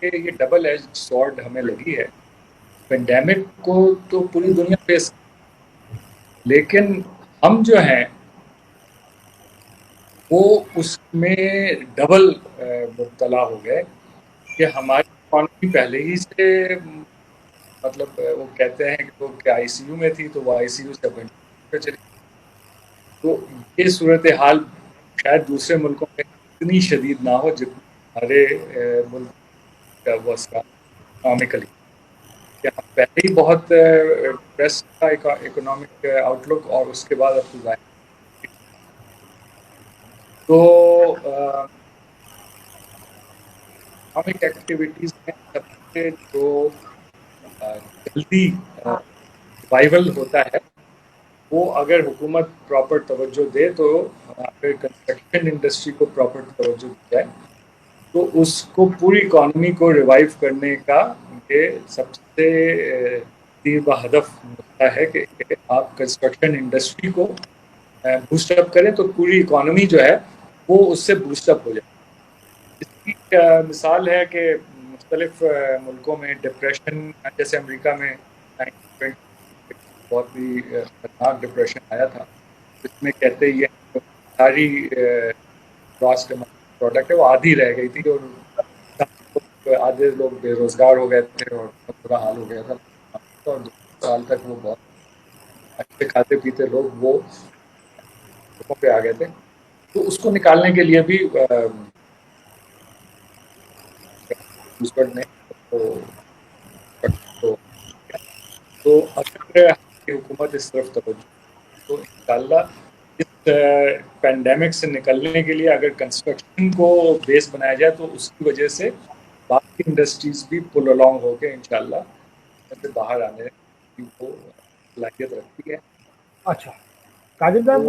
کہ یہ double age سورڈ ہمیں لگی ہے. پینڈیمک کو تو پوری دنیا فیس، لیکن ہم جو ہیں وہ اس میں ڈبل مبتلا ہو گئے کہ ہماری اکانومی پہلے ہی سے مطلب وہ کہتے ہیں کہ وہ آئی سی یو میں تھی تو وہ آئی سی یو سے چلی. تو یہ صورتحال شاید دوسرے ملکوں میں اتنی شدید نہ ہو جتنی ہمارے ملک کا وہ اکنامکلی، کہ ہم پہلے ہی بہت ڈپریس تھا اکنامک آؤٹ لک، اور اس کے بعد اب تو ظاہر تو اکنامک ایکٹیویٹیز میں سب سے جو جلدی ریوائول ہوتا ہے وہ اگر حکومت پراپر توجہ دے تو اگر کنسٹرکشن انڈسٹری کو پراپر توجہ دی جائے تو اس کو پوری اکانومی کو ریوائیو کرنے کا یہ سب سے تیر و ہدف ہوتا ہے کہ آپ کنسٹرکشن انڈسٹری کو بوسٹ اپ کریں تو پوری اکانومی جو ہے وہ اس سے بوسٹ اپ ہو جائے. اس کی مثال ہے کہ مختلف ملکوں میں ڈپریشن، جیسے امریکہ میں بہت ہی خطرناک ڈپریشن آیا تھا، جس میں کہتے یہ ساری گراس پروڈکٹ ہے وہ آدھی رہ گئی تھی، اور آدھے لوگ بے روزگار ہو گئے تھے اور بہت برا حال ہو گیا تھا. اور 2 سال تک وہ بہت اچھے کھاتے پیتے لوگ وہ پہ آ گئے تھے. تو اس کو نکالنے کے لیے بھی نے تو اگر حکومت اس طرف توجہ تو انشاءاللہ اس پینڈیمک سے نکلنے کے لیے اگر کنسٹرکشن کو بیس بنایا جائے تو اس کی وجہ سے باقی انڈسٹریز بھی پل along ہو کے انشاءاللہ سے باہر آنے کی وہ صلاحیت رکھتی ہے. اچھا کاظم صاحب،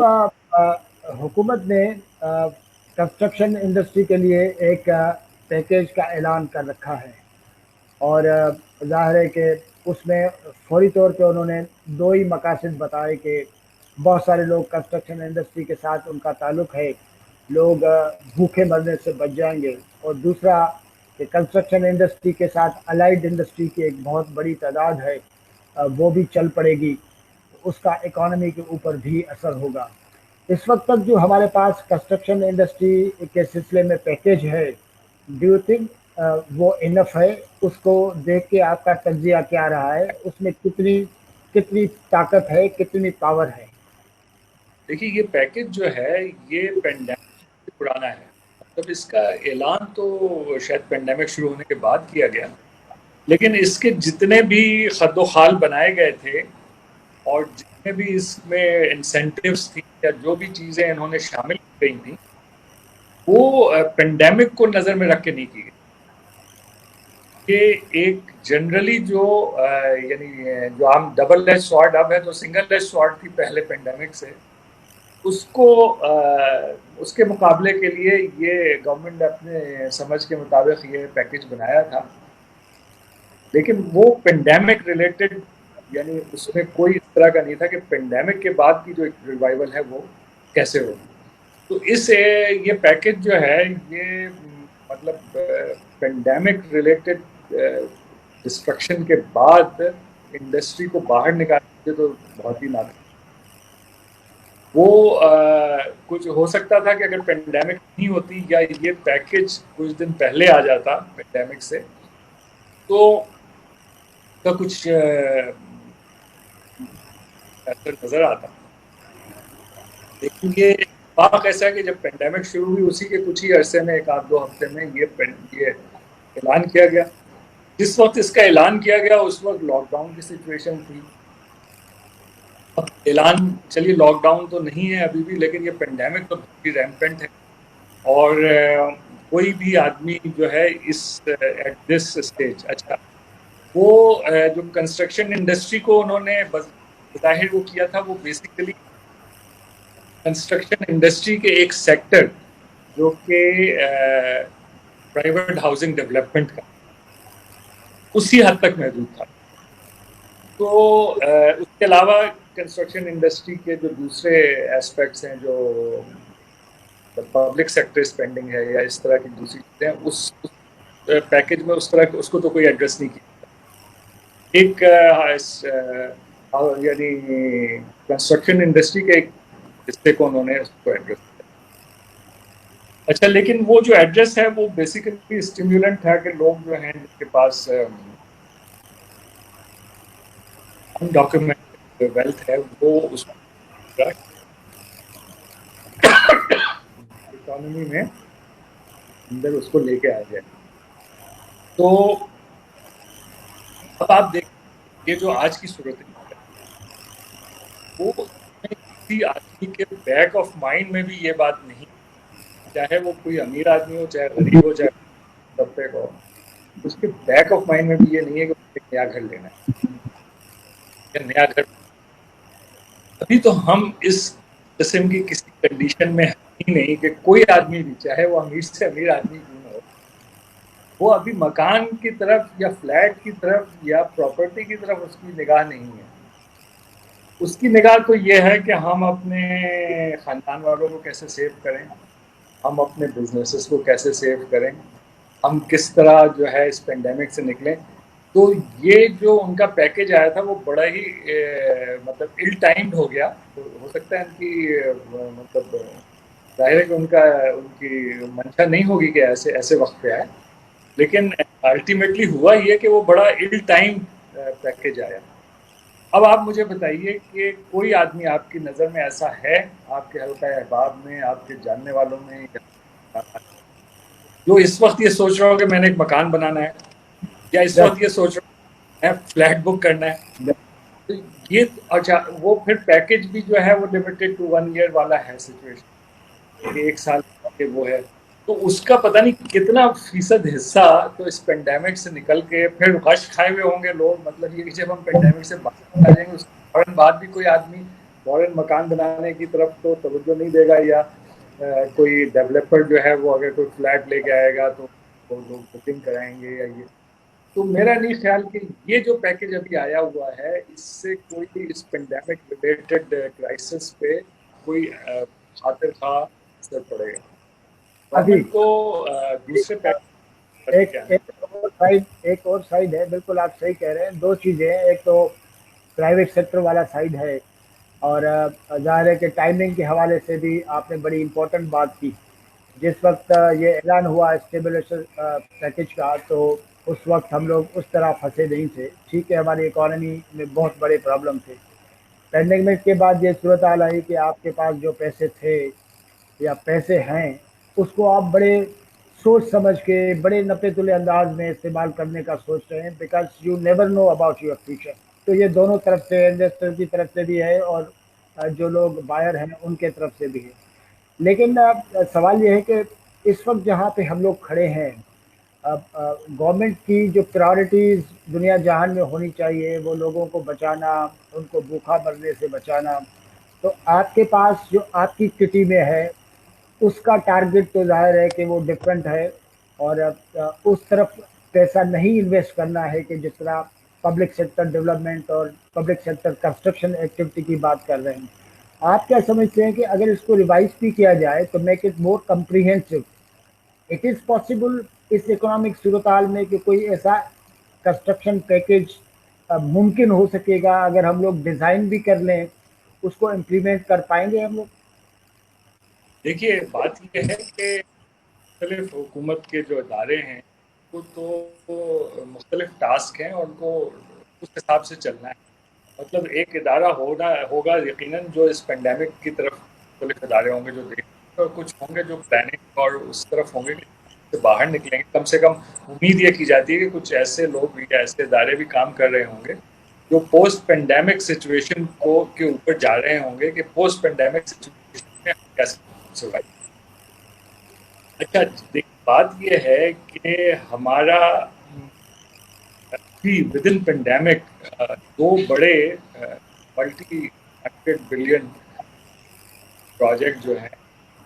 حکومت نے کنسٹرکشن انڈسٹری کے لیے ایک پیکیج کا اعلان کر رکھا ہے، اور ظاہر ہے کہ اس میں فوری طور پہ انہوں نے 2 ہی مقاصد بتائے کہ بہت سارے لوگ کنسٹرکشن انڈسٹری کے ساتھ ان کا تعلق ہے، لوگ بھوکے مرنے سے بچ جائیں گے، اور دوسرا کہ کنسٹرکشن انڈسٹری کے ساتھ الائیڈ انڈسٹری کی ایک بہت بڑی تعداد ہے، وہ بھی چل پڑے گی، اس کا اکانومی کے اوپر بھی اثر ہوگا. اس وقت تک جو ہمارے پاس کنسٹرکشن انڈسٹری کے سلسلے میں پیکیج ہے، ڈو یو تھنک وہ انف ہے؟ اس کو دیکھ کے آپ کا تجزیہ کیا رہا ہے؟ اس میں کتنی طاقت ہے، کتنی پاور ہے؟ دیکھیے یہ پیکج جو ہے یہ پینڈیمک سے پرانا ہے، مطلب اس کا اعلان تو شاید پینڈیمک شروع ہونے کے بعد کیا گیا، لیکن اس کے جتنے بھی خد و خال بنائے گئے تھے اور جتنے بھی اس میں انسینٹیوز تھیں یا جو بھی چیزیں انہوں نے شامل کی گئی تھیں وہ پینڈیمک کو نظر میں رکھ کے نہیں کی گئی. کہ ایک جنرلی جو یعنی جو عام ڈبل ایج سوارڈ اب ہے تو سنگل ایج سوارڈ تھی پہلے پینڈیمک سے، اس کو اس کے مقابلے کے لیے یہ گورنمنٹ نے اپنے سمجھ کے مطابق یہ پیکج بنایا تھا، لیکن وہ پینڈیمک ریلیٹڈ یعنی اس میں کوئی اس طرح کا نہیں تھا کہ پینڈیمک کے بعد کی جو ریوائول ہے وہ کیسے ہوگی. تو اس یہ پیکج جو ہے یہ مطلب پینڈیمک ریلیٹڈ ڈسٹرکشن کے بعد انڈسٹری کو باہر نکالنے تو بہت ہی ناکام. وہ کچھ ہو سکتا تھا کہ اگر پینڈیمک نہیں ہوتی یا یہ پیکج کچھ دن پہلے آ جاتا پینڈیمک سے تو کا کچھ اثر نظر آتا. لیکن یہ اتفاق ایسا ہے کہ جب پینڈیمک شروع ہوئی اسی کے کچھ ہی عرصے میں 1-2 ہفتے میں یہ اعلان کیا گیا. جس وقت اس کا اعلان کیا گیا اس وقت لاک ڈاؤن کی سچویشن تھی. اب اعلان چلیے لاک ڈاؤن تو نہیں ہے ابھی بھی، لیکن یہ پینڈیمک تو بہت ہی ریمپنٹ ہے، اور کوئی بھی آدمی جو ہے اس ایٹ دس اسٹیج اچھا وہ جو کنسٹرکشن انڈسٹری کو انہوں نے بظاہر وہ کیا تھا وہ بیسیکلی کنسٹرکشن انڈسٹری کے ایک سیکٹر جو کہ پرائیویٹ ہاؤسنگ ڈیولپمنٹ کا اسی حد تک محدود تھا. تو اس کے علاوہ کنسٹرکشن انڈسٹری کے جو دوسرے ایسپیکٹس ہیں جو پبلک سیکٹر اسپینڈنگ ہے یا اس طرح کی دوسری چیزیں اس پیکج میں اس طرح اس کو تو کوئی ایڈریس نہیں کیا. ایک یعنی کنسٹرکشن انڈسٹری کے ایک حصے کو انہوں نے اس کو ایڈریس کیا. اچھا لیکن وہ جو ایڈریس ہے وہ بیسیکلی اسٹیمولنٹ ہے کہ لوگ جو ہیں جن کے پاس ڈاکومنٹ ویلتھ ہے وہ اس اکانومی میں اندر اس کو لے کے آ جائے. تو اب آپ دیکھیں یہ جو آج کی صورت ہے وہ کسی آدمی کے بیک آف مائنڈ میں بھی یہ بات نہیں, چاہے وہ کوئی امیر آدمی ہو چاہے غریب ہو چاہے طبقے کا ہو, اس کے بیک آف مائنڈ میں بھی یہ نہیں ہے کہ ایک نیا گھر لینا ہے یا نیا گھر. ابھی تو ہم اس قسم کی کسی کنڈیشن میں ہی نہیں کہ کوئی آدمی بھی چاہے وہ امیر سے امیر آدمی کیوں نہ ہو, وہ ابھی مکان کی طرف یا فلیٹ کی طرف یا پراپرٹی کی طرف اس کی نگاہ نہیں ہے. اس کی نگاہ تو یہ ہے کہ ہم اپنے خاندان والوں کو کیسے سیو کریں, ہم اپنے بزنسز کو کیسے سیو کریں, ہم کس طرح جو ہے اس پینڈیمک سے نکلیں. تو یہ جو ان کا پیکج آیا تھا وہ بڑا ہی مطلب ال ٹائمڈ ہو گیا. ہو سکتا ہے ان کی مطلب ظاہر ہے کہ ان کی منشا نہیں ہوگی کہ ایسے وقت پہ آئے, لیکن الٹیمیٹلی ہوا یہ کہ وہ بڑا ال ٹائم پیکج آیا. اب آپ مجھے بتائیے کہ کوئی آدمی آپ کی نظر میں ایسا ہے آپ کے حلقہ احباب میں, آپ کے جاننے والوں میں, جو اس وقت یہ سوچ رہا ہو کہ میں نے ایک مکان بنانا ہے, یا اس وقت یہ سوچ رہا ہوں میں فلیٹ بک کرنا ہے. تو یہ اچھا وہ پھر پیکج بھی جو ہے وہ لمیٹڈ ٹو 1 ایئر والا ہے سچویشن, کہ 1 سال کے وہ ہے. تو اس کا پتہ نہیں کتنا فیصد حصہ تو اس پینڈیمک سے نکل کے پھر غش کھائے ہوئے ہوں گے لوگ. مطلب یہ کہ جب ہم پینڈیمک سے باہر آ جائیں گے اس کے فوراً بعد بھی کوئی آدمی فوراً مکان بنانے کی طرف تو توجہ نہیں دے گا, یا کوئی ڈیولپر جو ہے وہ اگر کوئی فلیٹ لے کے آئے گا تو وہ لوگ بکنگ کرائیں گے یا یہ. تو میرا نہیں خیال کہ یہ جو پیکج ابھی آیا ہوا ہے اس سے کوئی اس پینڈیمک ریلیٹڈ کرائسس پہ کوئی خاطر خواہ اثر پڑے گا. ابھی گورنمنٹ کو دوسرے ایک پیکج ایک اور سائڈ ہے, بالکل آپ صحیح کہہ رہے ہیں. دو چیزیں ہیں, ایک تو پرائیویٹ سیکٹر والا سائڈ ہے, اور ظاہر ہے کہ ٹائمنگ کے حوالے سے بھی آپ نے بڑی امپورٹنٹ بات کی. جس وقت یہ اعلان ہوا اسٹیبلیشن پیکج کا تو اس وقت ہم لوگ اس طرح پھنسے نہیں تھے. ٹھیک ہے, ہماری اکانومی میں بہت بڑے پرابلم تھے. پینڈیمک کے بعد یہ صورت حال آئی کہ آپ کے پاس جو پیسے تھے یا پیسے ہیں اس کو آپ بڑے سوچ سمجھ کے بڑے نپے تلے انداز میں استعمال کرنے کا سوچ رہے ہیں, because you never know about your future. تو یہ دونوں طرف سے, انویسٹر کی طرف سے بھی ہے اور جو لوگ بائر ہیں ان کے طرف سے بھی ہے. لیکن سوال یہ ہے کہ اس وقت جہاں پہ ہم لوگ کھڑے ہیں, اب گورنمنٹ کی جو پرائورٹیز دنیا جہان میں ہونی چاہیے وہ لوگوں کو بچانا, ان کو بھوکا مرنے سے بچانا. تو آپ کے پاس جو آپ کی کٹی میں ہے اس کا ٹارگٹ تو ظاہر ہے کہ وہ ڈفرینٹ ہے, اور اس طرف پیسہ نہیں انویسٹ کرنا ہے کہ جس طرح پبلک سیکٹر ڈیولپمنٹ اور پبلک سیکٹر کنسٹرکشن ایکٹیویٹی کی بات کر رہے ہیں. آپ کیا سمجھتے ہیں کہ اگر اس کو ریوائز بھی کیا جائے تو make it more comprehensive, it is possible اس اکنامک صورتحال میں کہ کوئی ایسا کنسٹرکشن پیکج ممکن ہو سکے گا اگر ہم لوگ ڈیزائن بھی کر لیں اس کو امپلیمنٹ کر پائیں گے ہم لوگ؟ دیکھیے بات یہ ہے کہ مختلف حکومت کے جو ادارے ہیں وہ تو مختلف ٹاسک ہیں اور ان کو اس حساب سے چلنا ہے. مطلب ایک ادارہ ہوگا یقیناً جو اس پینڈیمک کی طرف مختلف ادارے ہوں گے جو دیکھیں گے, اور کچھ ہوں گے جو پلاننگ اور اس طرف ہوں گے کہ سے باہر نکلیں گے. کم سے کم امید یہ کی جاتی ہے کہ کچھ ایسے لوگ بھی ایسے ادارے بھی کام کر رہے ہوں گے جو پوسٹ پینڈیمک سچویشن کے اوپر جا رہے ہوں گے کہ پوسٹ پینڈیمک سچویشن میں ہم کیسے سروائیو. اچھا بات یہ ہے کہ ہمارا ود ان پینڈیمک 2 بڑے ملٹی 100 بلین پروجیکٹ جو ہیں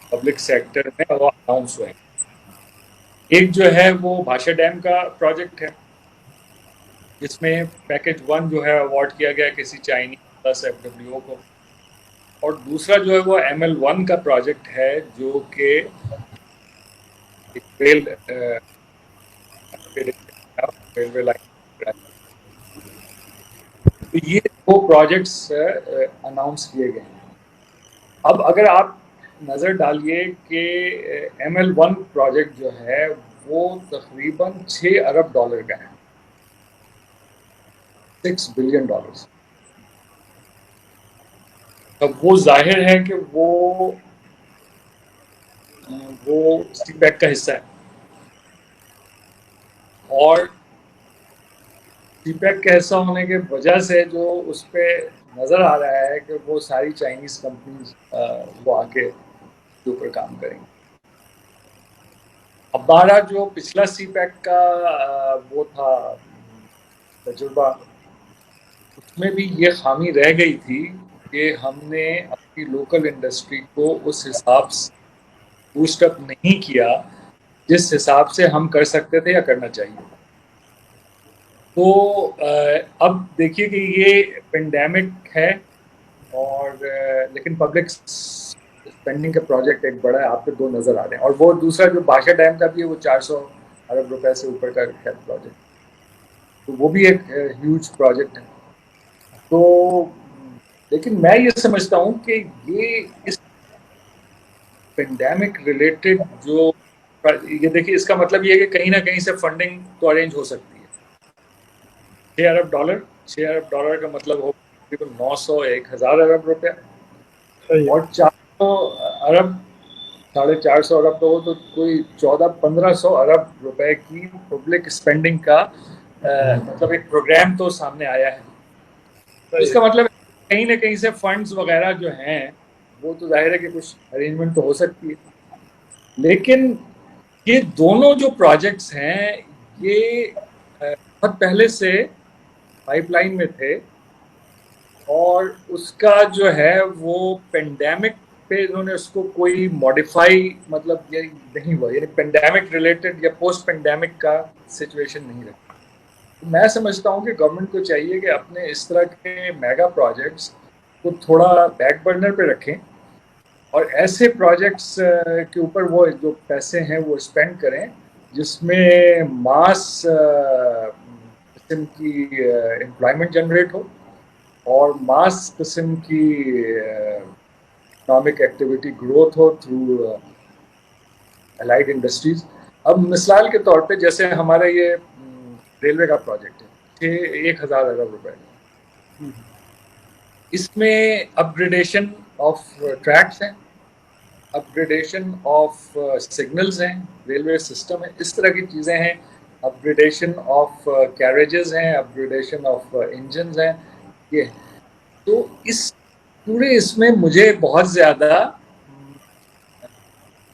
پبلک سیکٹر میں وہ اناؤنس ہوئے ہیں. ایک جو ہے وہ بھاشا ڈیم کا پروجیکٹ ہے جس میں پیکج 1 جو ہے اوارڈ کیا گیا کسی چائنیز FWO کو, اور دوسرا جو ہے وہ ML1 کا پروجیکٹ ہے جو کہ ریل ریلوے لائن. تو یہ دو پروجیکٹس اناؤنس کیے گئے ہیں. اب اگر آپ نظر ڈالیے کہ ML1 پروجیکٹ جو ہے وہ تقریباً $6 ارب کا ہے, $6 بلین. اب وہ ظاہر ہے کہ وہ سی پیک کا حصہ ہے, اور سی پیک کا حصہ ہونے کی وجہ سے جو اس پہ نظر آ رہا ہے کہ وہ ساری چائنیز کمپنیز وہ آ کے اوپر کام کریں گی. اب ہمارا جو پچھلا سی پیک کا وہ تھا تجربہ, اس میں بھی یہ خامی رہ گئی تھی کہ ہم نے اپنی لوکل انڈسٹری کو اس حساب سے بوسٹ اپ نہیں کیا جس حساب سے ہم کر سکتے تھے یا کرنا چاہیے. تو اب دیکھیے کہ یہ پینڈیمک ہے, اور لیکن پبلک اسپینڈنگ کا پروجیکٹ ایک بڑا ہے, آپ پہ دو نظر آ رہے ہیں. اور وہ دوسرا جو باشا ڈیم کا بھی ہے وہ $400 ارب سے اوپر کا پروجیکٹ, تو وہ بھی ایک ہیوج پروجیکٹ ہے. تو لیکن میں یہ سمجھتا ہوں کہ یہ اس پینڈیمک ریلیٹڈ جو یہ دیکھیے, اس کا مطلب یہ ہے کہ کہیں نہ کہیں سے فنڈنگ تو ارینج ہو سکتی ہے. $6 ارب کا مطلب ہو تقریباً 900 1000 ارب روپیہ, اور 400 ارب 450 ارب تو ہو تو کوئی 1400-1500 ارب روپے کی پبلک اسپینڈنگ کا مطلب ایک پروگرام تو سامنے آیا ہے. اس کا مطلب کہیں نہ کہیں سے فنڈز وغیرہ جو ہیں وہ تو ظاہر ہے کہ کچھ ارینجمنٹ تو ہو سکتی ہے. لیکن یہ دونوں جو پروجیکٹس ہیں یہ بہت پہلے سے پائپ لائن میں تھے, اور اس کا جو ہے وہ پینڈیمک پہ انہوں نے اس کو کوئی موڈیفائی مطلب یہ نہیں ہوا, یعنی پینڈیمک ریلیٹڈ یا پوسٹ پینڈیمک کا سچویشن نہیں رہا. میں سمجھتا ہوں کہ گورنمنٹ کو چاہیے کہ اپنے اس طرح کے میگا پروجیکٹس کو تھوڑا بیک برنر پہ رکھیں, اور ایسے پروجیکٹس کے اوپر وہ جو پیسے ہیں وہ اسپینڈ کریں جس میں ماس قسم کی امپلائمنٹ جنریٹ ہو, اور ماس قسم کی اکنامک ایکٹیویٹی گروتھ ہو تھرو الائڈ انڈسٹریز. اب مثال کے طور پہ جیسے ہمارا یہ ریلوے کا پروجیکٹ ہے 1000 ارب روپے, اس میں اپ گریڈیشن آف ٹریکس ہیں, اپ گریڈیشن آف سگنلز ہیں, ریلوے سسٹم ہے, اس طرح کی چیزیں ہیں, اپ گریڈیشن آف کیریجز ہیں, اپ گریڈیشن آف انجنز ہیں. یہ تو اس میں مجھے بہت زیادہ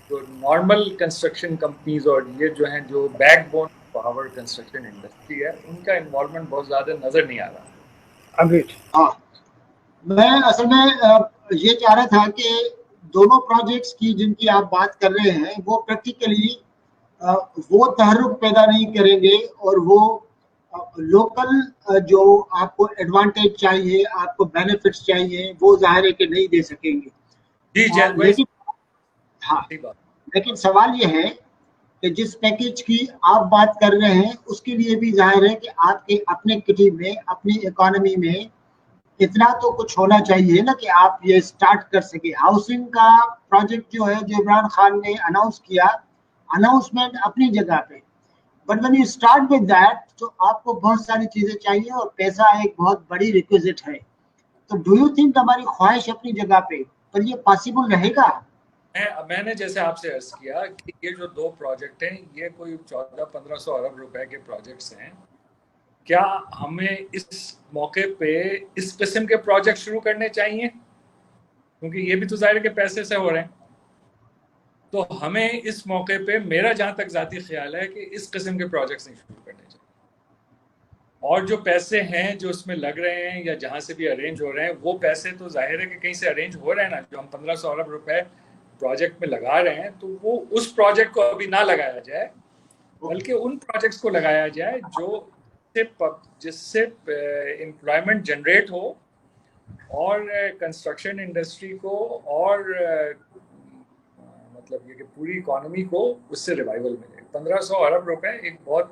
جو نارمل کنسٹرکشن کمپنیز اور یہ جو ہیں جو back bone power construction industry ہے ان کا انوالومنٹ بہت زیادہ نظر نہیں آ رہا. ہاں, میں اصل میں یہ چاہ رہا تھا کہ دونوں پروجیکٹس کی جن کی آپ بات کر رہے ہیں وہ پریکٹیکلی وہ تحرک پیدا نہیں کریں گے, اور وہ لوکل جو آپ کو ایڈوانٹیج چاہیے, آپ کو بینیفٹس چاہیے, وہ ظاہر ہے کہ نہیں دے سکیں گے. لیکن ہاں, لیکن سوال یہ ہے کہ جس پیکیج کی آپ بات کر رہے ہیں اس کے لیے بھی ظاہر ہے کہ آپ کے اپنے کٹی میں, اپنی اکانومی میں اتنا تو کچھ ہونا چاہیے نا کہ آپ یہ سٹارٹ کر سکیں. ہاؤسنگ کا پروجیکٹ جو ہے جو عمران خان نے اناؤنس کیا, اناؤنسمنٹ اپنی جگہ پہ, but when you start with that تو آپ کو بہت ساری چیزیں چاہیے, اور پیسہ ایک بہت بڑی ریکوزٹ ہے. تو ڈو یو تھنک ہماری خواہش اپنی جگہ پہ, پر یہ پاسبل رہے گا؟ میں نے جیسے آپ سے عرض کیا کہ یہ جو دو پروجیکٹ ہیں یہ کوئی 1400-1500 ارب روپے کے پروجیکٹس ہیں. کیا ہمیں اس موقع پہ اس قسم کے پروجیکٹ شروع کرنے چاہیے, کیونکہ یہ بھی تو ظاہر ہے کہ پیسے سے ہو رہے ہیں. تو ہمیں اس موقع پہ میرا جہاں تک ذاتی خیال ہے کہ اس قسم کے پروجیکٹس نہیں شروع کرنے چاہیے, اور جو پیسے ہیں جو اس میں لگ رہے ہیں یا جہاں سے بھی ارینج ہو رہے ہیں وہ پیسے تو ظاہر ہے کہ کہیں سے ارینج ہو رہے ہیں نا. جو ہم 1500 ارب روپے پروجیکٹ میں لگا رہے ہیں تو وہ اس پروجیکٹ کو ابھی نہ لگایا جائے, بلکہ ان پروجیکٹس کو لگایا جائے جو جس سے امپلائمنٹ جنریٹ ہو, اور کنسٹرکشن انڈسٹری کو اور مطلب یہ کہ پوری اکانومی کو اس سے ریوائول ملے. 1500 ارب روپے ایک بہت